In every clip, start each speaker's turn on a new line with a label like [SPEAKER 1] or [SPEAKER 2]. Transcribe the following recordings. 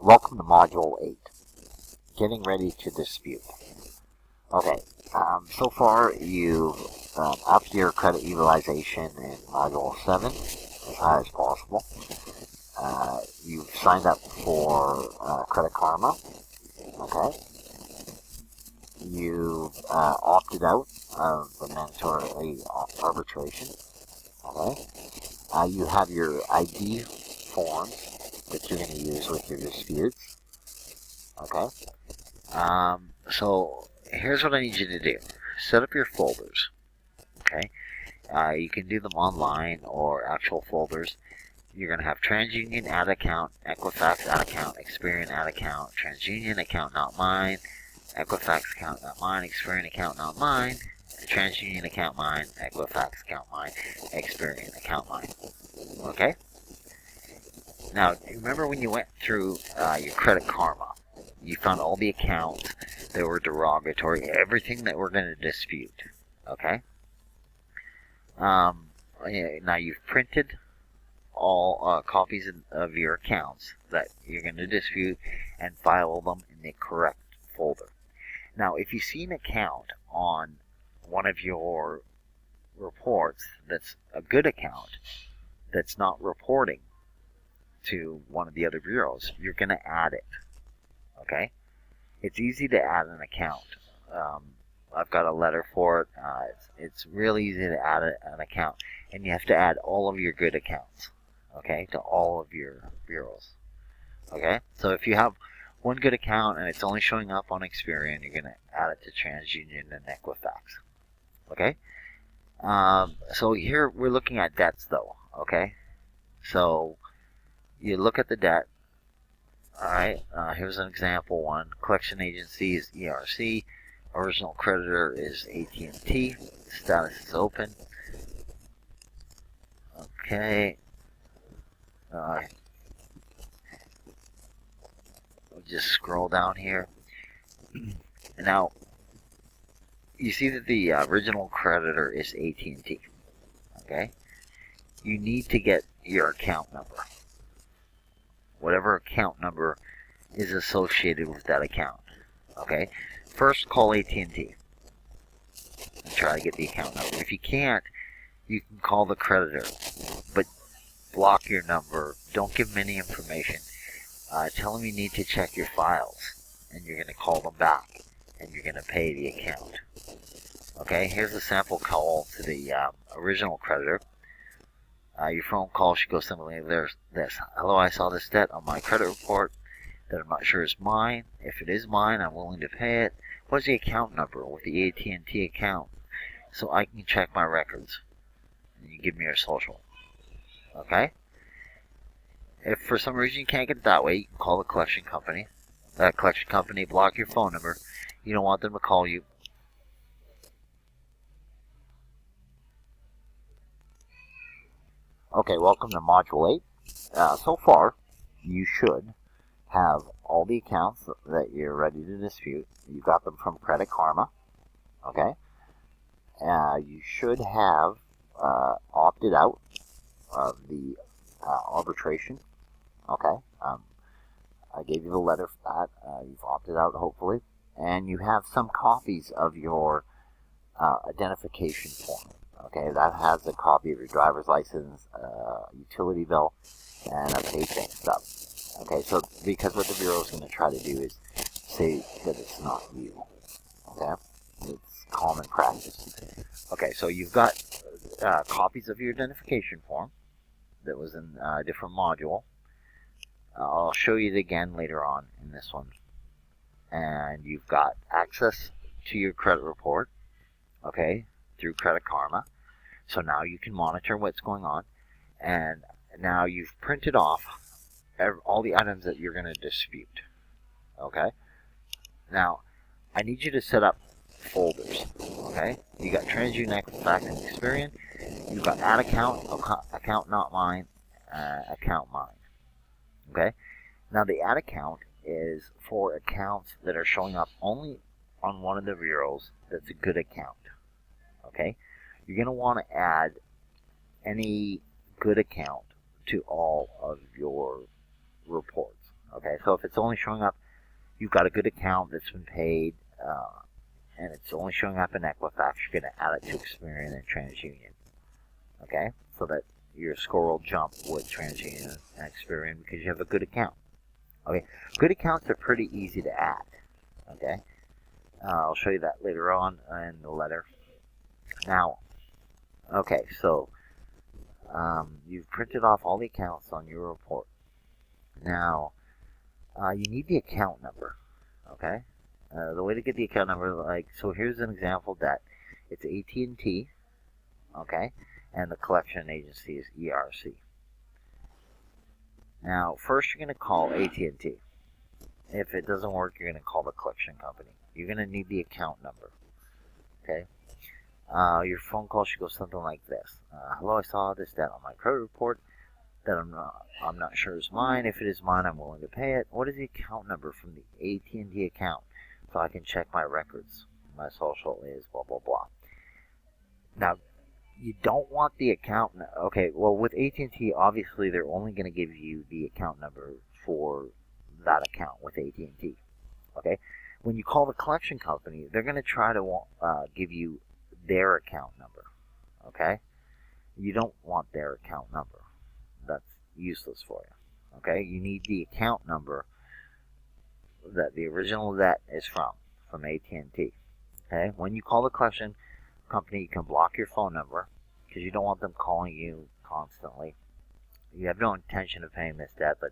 [SPEAKER 1] Welcome to Module 8, Getting Ready to Dispute. Okay, so far you've upped your credit utilization in Module 7 as high as possible. You've signed up for Credit Karma. Okay. You've opted out of the mandatory arbitration. Okay. You have your ID forms that you're going to use with your disputes. Okay. So here's what I need you to do. Set up your folders. Okay. You can do them online or actual folders. You're going to have TransUnion add account, Equifax add account, Experian add account, TransUnion account not mine, Equifax account not mine, Experian account not mine, TransUnion account mine, Equifax account mine, Experian account mine. Okay? Now, remember when you went through your Credit Karma, you found all the accounts that were derogatory, everything that we're going to dispute. Okay? Now you've printed all copies of your accounts that you're going to dispute and file them in the correct folder. Now, if you see an account on one of your reports that's a good account that's not reporting to one of the other bureaus, you're going to add it. Okay? It's easy to add an account. I've got a letter for it. It's really easy to add an account, and you have to add all of your good accounts, okay, to all of your bureaus. Okay? So if you have one good account and it's only showing up on Experian, you're going to add it to TransUnion and Equifax. Okay? So here we're looking at debts, though. Okay? So you look at the debt. Alright, here's an example one. Collection agency is ERC. Original creditor is AT&T. Status is open. Okay. We'll just scroll down here. Now, you see that the original creditor is AT&T. Okay? You need to get your account number. Whatever account number is associated with that account. Okay? First, call AT&T and try to get the account number. If you can't, you can call the creditor, but block your number. Don't give them any information. Tell them you need to check your files, and you're going to call them back, and you're going to pay the account. Okay? Here's a sample call to the original creditor. Your phone call should go something like this. Hello, I saw this debt on my credit report that I'm not sure is mine. If it is mine, I'm willing to pay it. What's the account number with the AT&T account so I can check my records? And you give me your social. Okay? If for some reason you can't get it that way, you can call the collection company. That collection company, block your phone number. You don't want them to call you. Okay, welcome to Module 8. So far, you should have all the accounts that you're ready to dispute. You got them from Credit Karma. Okay? You should have opted out of the arbitration. Okay? I gave you the letter for that. You've opted out, hopefully. And you have some copies of your identification form. Okay, that has a copy of your driver's license, utility bill, and a paycheck stub. Okay, so because what the Bureau is going to try to do is say that it's not you. Okay, it's common practice. Okay, so you've got copies of your identification form that was in a different module. I'll show you it again later on in this one. And you've got access to your credit report, okay, through Credit Karma. So now you can monitor what's going on. And now you've printed off all the items that you're going to dispute. Okay? Now, I need you to set up folders. Okay? You got TransUnion, Equifax, and Experian. You've got add account, account not mine, account mine. Okay? Now, the add account is for accounts that are showing up only on one of the bureaus that's a good account. Okay? You're going to want to add any good account to all of your reports. Okay, so if it's only showing up, you've got a good account that's been paid, and it's only showing up in Equifax, you're going to add it to Experian and TransUnion. Okay, so that your score will jump with TransUnion and Experian because you have a good account. Okay, good accounts are pretty easy to add. Okay, I'll show you that later on in the letter. Now, okay, so you've printed off all the accounts on your report. Now, you need the account number. Okay, the way to get the account number, so here's an example that it's AT&T. Okay, and the collection agency is ERC. Now, first you're going to call AT&T. If it doesn't work, you're going to call the collection company. You're going to need the account number. Okay. Your phone call should go something like this. Hello, I saw this debt on my credit report that I'm not sure is mine. If it is mine, I'm willing to pay it. What is the account number from the AT&T account so I can check my records? My social is blah, blah, blah. Now, you don't want the account. Okay, well, with AT&T, obviously, they're only going to give you the account number for that account with AT&T. Okay, when you call the collection company, they're going to try to give you their account number. Okay, you don't want their account number. That's useless for you. Okay, you need the account number that the original debt is from AT&T. Okay, when you call the collection company, you can block your phone number because you don't want them calling you constantly. You have no intention of paying this debt, but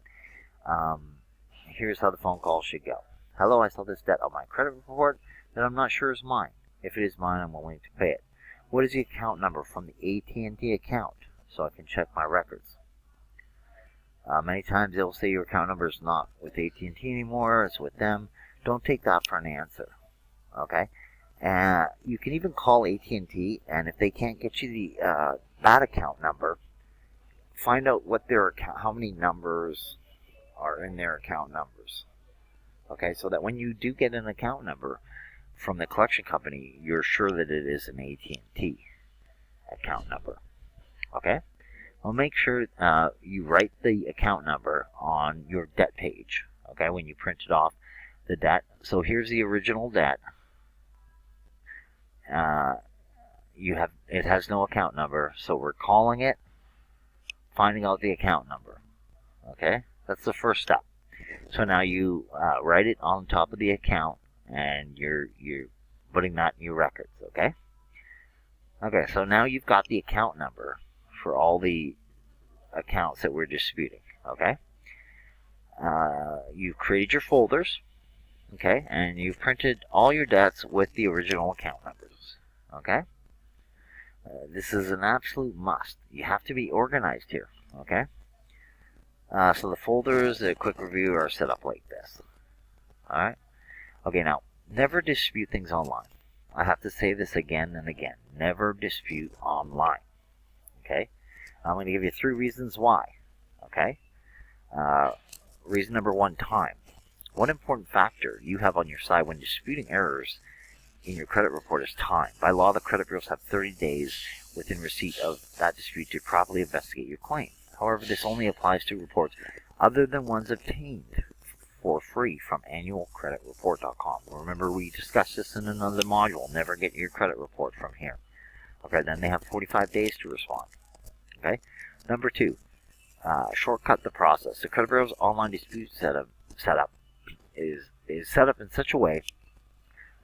[SPEAKER 1] here's how the phone call should go. Hello, I saw this debt on my credit report that I'm not sure is mine. If it is mine, I'm willing to pay it. What is the account number from the AT&T account so I can check my records? Many times they'll say your account number is not with AT&T anymore, it's with them. Don't take that for an answer. Okay? You can even call AT&T, and if they can't get you that account number, find out what their account, how many numbers are in their account numbers. Okay, so that when you do get an account number from the collection company, you're sure that it is an AT&T account number. Okay, well, make sure you write the account number on your debt page. Okay, when you print it off, the debt. So here's the original debt. It has no account number, so we're calling it, finding out the account number. Okay, that's the first step. So now you write it on top of the account, and you're putting that in your records. Okay. Okay, so now you've got the account number for all the accounts that we're disputing. Okay. You've created your folders. Okay, and you've printed all your debts with the original account numbers. Okay. This is an absolute must. You have to be organized here. Okay. So the folders, a quick review, are set up like this. Alright? Okay, now, never dispute things online. I have to say this again and again. Never dispute online. Okay? I'm going to give you 3 reasons why. Okay? Reason number 1, time. One important factor you have on your side when disputing errors in your credit report is time. By law, the credit bureaus have 30 days within receipt of that dispute to properly investigate your claim. However, this only applies to reports other than ones obtained for free from annualcreditreport.com. Remember, we discussed this in another module. Never get your credit report from here. Okay, then they have 45 days to respond. Okay, number 2, shortcut the process. The credit bureau's online dispute setup is set up in such a way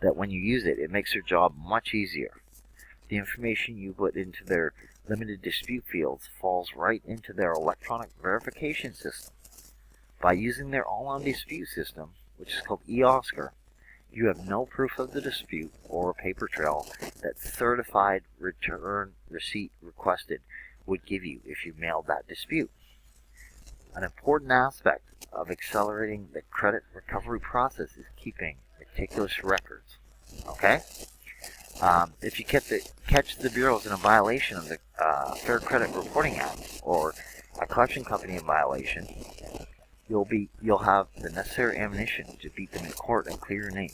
[SPEAKER 1] that when you use it, it makes your job much easier. The information you put into their limited dispute fields falls right into their electronic verification system. By using their online dispute system, which is called eOscar, you have no proof of the dispute or a paper trail that certified return receipt requested would give you if you mailed that dispute. An important aspect of accelerating the credit recovery process is keeping meticulous records. Okay? If you catch the bureaus in a violation of the Fair Credit Reporting Act or a collection company in violation, you'll have the necessary ammunition to beat them in court and clear your name.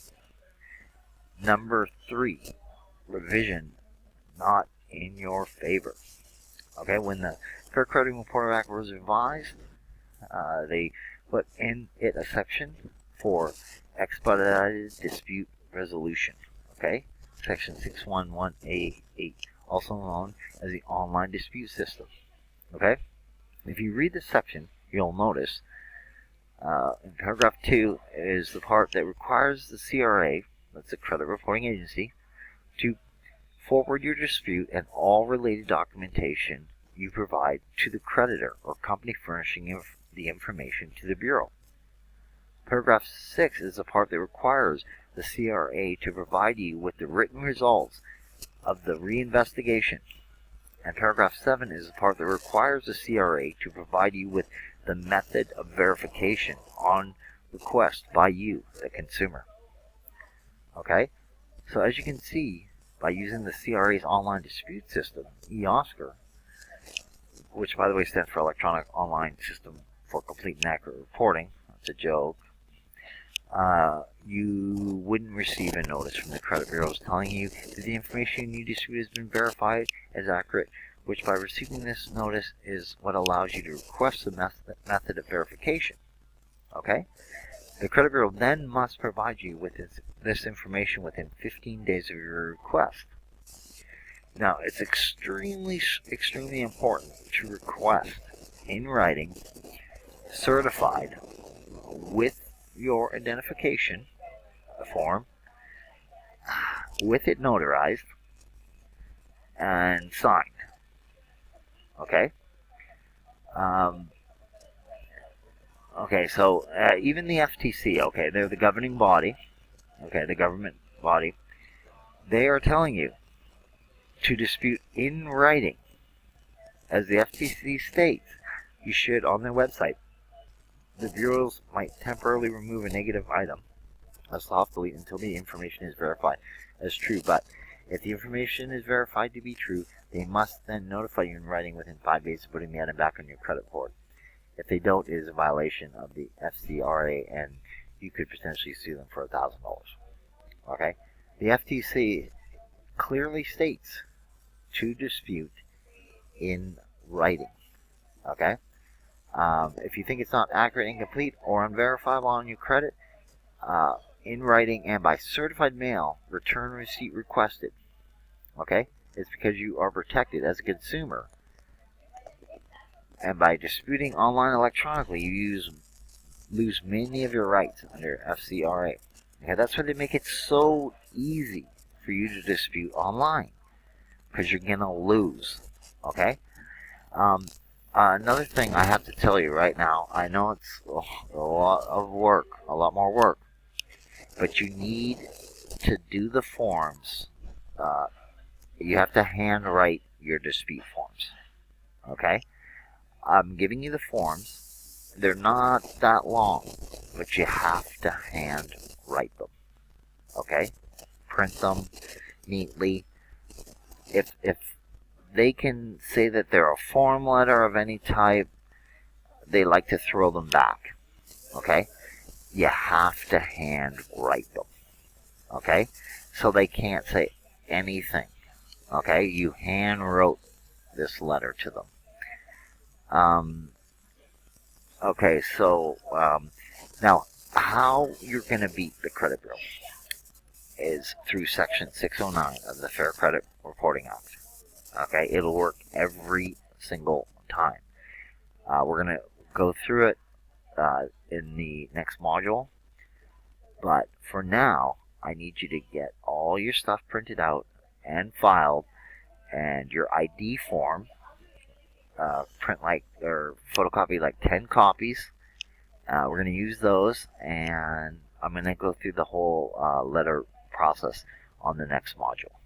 [SPEAKER 1] Number 3, revision not in your favor. Okay, when the Fair Credit Reporting Act was revised, they put in it a section for expedited dispute resolution. Okay, section 611A8, also known as the online dispute system. Okay, if you read this section, you'll notice in paragraph 2 is the part that requires the CRA, that's the credit reporting agency, to forward your dispute and all related documentation you provide to the creditor or company furnishing the information to the Bureau. Paragraph 6 is the part that requires the CRA to provide you with the written results of the reinvestigation. And paragraph 7 is the part that requires the CRA to provide you with the method of verification on request by you, the consumer. Okay? So as you can see, by using the CRA's online dispute system, eOSCAR, which by the way stands for Electronic Online System for Complete and Accurate Reporting, that's a joke, you wouldn't receive a notice from the credit bureaus telling you that the information you dispute has been verified as accurate, which by receiving this notice is what allows you to request the method of verification. Okay? The credit bureau then must provide you with this information within 15 days of your request. Now, it's extremely important to request in writing, certified, with your identification form, with it notarized, and signed. Okay? Okay, so even the FTC, okay, they're the governing body, okay, the government body, they are telling you to dispute in writing. As the FTC states, you should on their website. The bureaus might temporarily remove a negative item, a soft delete, until the information is verified as true. But if the information is verified to be true, they must then notify you in writing within 5 days of putting the item back on your credit report. If they don't, it is a violation of the FCRA, and you could potentially sue them for $1,000. Okay? The FTC clearly states to dispute in writing. Okay? If you think it's not accurate, incomplete, or unverifiable on your credit, in writing and by certified mail, return receipt requested. Okay? It's because you are protected as a consumer. And by disputing online electronically, you lose many of your rights under FCRA. Okay, that's why they make it so easy for you to dispute online, because you're gonna lose. Okay. Another thing I have to tell you right now, I know it's a lot of work, a lot more work, but you need to do the forms. You have to handwrite your dispute forms. Okay. I'm giving you the forms. They're not that long, but you have to hand write them. Okay? Print them neatly. If they can say that they're a form letter of any type, they like to throw them back. Okay? You have to hand write them. Okay? So they can't say anything. Okay? You hand wrote this letter to them. Okay, so now how you're going to beat the credit bureau is through Section 609 of the Fair Credit Reporting Act. Okay, it'll work every single time. We're going to go through it in the next module, but for now, I need you to get all your stuff printed out and filed, and your ID form. Print or photocopy 10 copies. We're going to use those, and I'm going to go through the whole letter process on the next module.